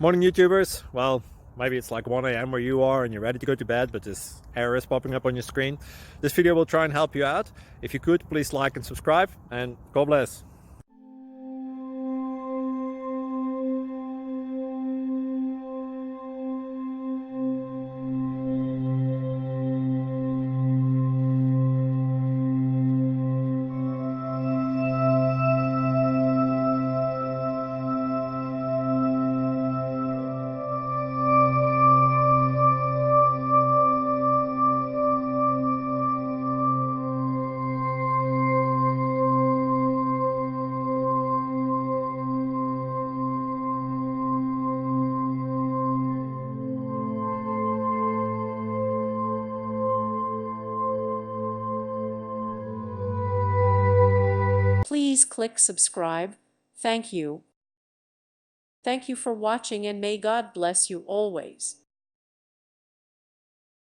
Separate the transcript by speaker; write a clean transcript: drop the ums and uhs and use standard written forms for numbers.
Speaker 1: Morning YouTubers. Well, maybe it's like 1 a.m. where you are and you're ready to go to bed, but this error is popping up on your screen. This video will try and help you out. If you could, please like and subscribe, and God bless.
Speaker 2: Please click subscribe. Thank you. Thank you for watching, and may God bless you always.